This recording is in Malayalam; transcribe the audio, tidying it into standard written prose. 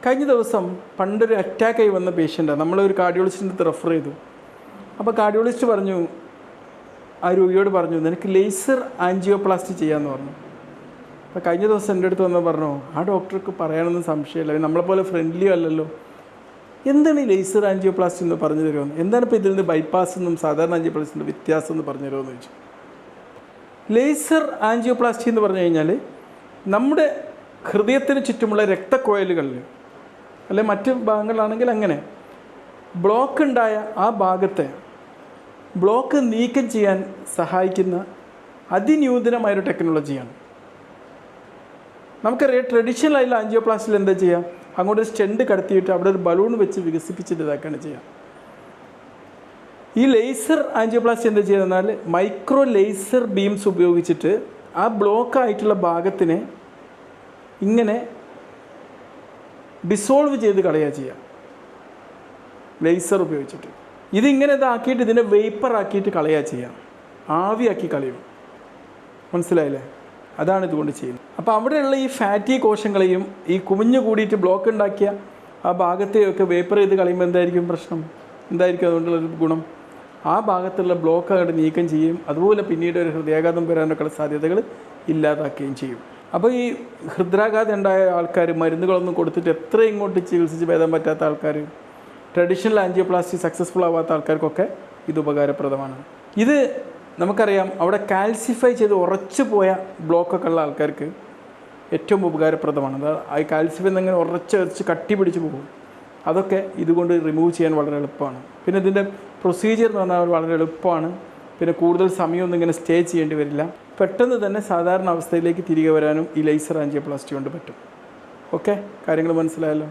കഴിഞ്ഞ ദിവസം പണ്ടൊരു അറ്റാക്കായി വന്ന പേഷ്യൻ്റാണ്. നമ്മളൊരു കാർഡിയോളജിസ്റ്റിൻ്റെ അടുത്ത് റെഫർ ചെയ്തു. അപ്പോൾ കാർഡിയോളജിസ്റ്റ് പറഞ്ഞു, ആ രോഗിയോട് പറഞ്ഞു, നിനക്ക് ലേസർ ആൻജിയോപ്ലാസ്റ്റി ചെയ്യാമെന്ന് പറഞ്ഞു. അപ്പോൾ കഴിഞ്ഞ ദിവസം എൻ്റെ അടുത്ത് വന്ന് പറഞ്ഞു, ആ ഡോക്ടർക്ക് പറയാനൊന്നും സംശയമില്ല, നമ്മളെപ്പോലെ ഫ്രണ്ട്ലി അല്ലല്ലോ, എന്താണ് ഈ ലേസർ ആൻജിയോപ്ലാസ്റ്റി എന്ന് പറഞ്ഞു തരുമെന്ന്, എന്താണ് ഇപ്പോൾ ഇതിൽ നിന്ന് ബൈപ്പാസ് എന്നും സാധാരണ ആൻജിയോപ്ലാസ്റ്റിൻ്റെ വ്യത്യാസം എന്ന് പറഞ്ഞു തരുമെന്ന് ചോദിച്ചു. ലേസർ ആൻജിയോപ്ലാസ്റ്റി എന്ന് പറഞ്ഞു കഴിഞ്ഞാൽ നമ്മുടെ ഹൃദയത്തിന് ചുറ്റുമുള്ള രക്തക്കുഴലുകളിൽ അല്ലെ മറ്റ് ഭാഗങ്ങളിലാണെങ്കിൽ അങ്ങനെ ബ്ലോക്ക് ഉണ്ടായ ആ ഭാഗത്തെ ബ്ലോക്ക് നീക്കം ചെയ്യാൻ സഹായിക്കുന്ന അതിനൂതനമായൊരു ടെക്നോളജിയാണ്. നമുക്കറിയാം ട്രഡീഷണൽ ആയിട്ടുള്ള ആൻജിയോപ്ലാസ്റ്റിയിൽ എന്താ ചെയ്യുക, അങ്ങോട്ട് സ്റ്റെൻഡ് കടത്തിയിട്ട് അവിടെ ഒരു ബലൂൺ വെച്ച് വികസിപ്പിച്ചിട്ട് ഇതാക്കാണ് ചെയ്യുക. ഈ ലേസർ ആൻജിയോപ്ലാസ്റ്റി എന്താ ചെയ്യുക എന്നാൽ മൈക്രോ ലേസർ ബീംസ് ഉപയോഗിച്ചിട്ട് ആ ബ്ലോക്കായിട്ടുള്ള ഭാഗത്തിനെ ഇങ്ങനെ ഡിസോൾവ് ചെയ്ത് കളയുക ചെയ്യുക ലേസർ ഉപയോഗിച്ചിട്ട്. ഇതിങ്ങനെ ഇതാക്കിയിട്ട് ഇതിനെ വേപ്പറാക്കിയിട്ട് കളയുക ചെയ്യുക, ആവിയാക്കി കളയും. മനസ്സിലായില്ലേ? അതാണ് ഇതുകൊണ്ട് ചെയ്യുന്നത്. അപ്പോൾ അവിടെയുള്ള ഈ ഫാറ്റി കോശങ്ങളെയും ഈ കുമിഞ്ഞു കൂടിയിട്ട് ബ്ലോക്ക് ഉണ്ടാക്കിയ ആ ഭാഗത്തെയൊക്കെ വേപ്പർ ചെയ്ത് കളയുമ്പോൾ എന്തായിരിക്കും പ്രശ്നം, എന്തായിരിക്കും അതുകൊണ്ടുള്ളൊരു ഗുണം? ആ ഭാഗത്തുള്ള ബ്ലോക്ക് അങ്ങോട്ട് നീക്കം ചെയ്യും, അതുപോലെ പിന്നീട് ഒരു ഹൃദയാഘാതം വരാനൊക്കെയുള്ള സാധ്യതകൾ ഇല്ലാതാക്കുകയും ചെയ്യും. അപ്പോൾ ഈ ഹൃദയാഘാതം ഉണ്ടായ ആൾക്കാർ മരുന്നുകളൊന്നും കൊടുത്തിട്ട് എത്ര ഇങ്ങോട്ട് ചികിത്സിച്ച് ഭേദം പറ്റാത്ത ആൾക്കാർ, ട്രഡീഷണൽ ആൻജിയോപ്ലാസ്റ്റി സക്സസ്ഫുൾ ആവാത്ത ആൾക്കാർക്കൊക്കെ ഇത് ഉപകാരപ്രദമാണ്. ഇത് നമുക്കറിയാം, അവിടെ കാൽസിഫൈ ചെയ്ത് ഉറച്ചു പോയ ബ്ലോക്കൊക്കെ ഉള്ള ആൾക്കാർക്ക് ഏറ്റവും ഉപകാരപ്രദമാണ്. അത് ആ കാൽസിഫൈ എന്നങ്ങനെ ഉറച്ച് കട്ടി പിടിച്ച് പോകും, അതൊക്കെ ഇതുകൊണ്ട് റിമൂവ് ചെയ്യാൻ വളരെ എളുപ്പമാണ്. പിന്നെ ഇതിൻ്റെ പ്രൊസീജിയർ എന്ന് പറഞ്ഞാൽ വളരെ എളുപ്പമാണ്. പിന്നെ കൂടുതൽ സമയമൊന്നും ഇങ്ങനെ സ്റ്റേ ചെയ്യേണ്ടി വരില്ല. പെട്ടെന്ന് തന്നെ സാധാരണ അവസ്ഥയിലേക്ക് തിരികെ വരാനും ഈ ലേസർ ആൻജിയോപ്ലാസ്റ്റി കൊണ്ട് പറ്റും. ഓക്കെ, കാര്യങ്ങൾ മനസ്സിലായല്ലോ.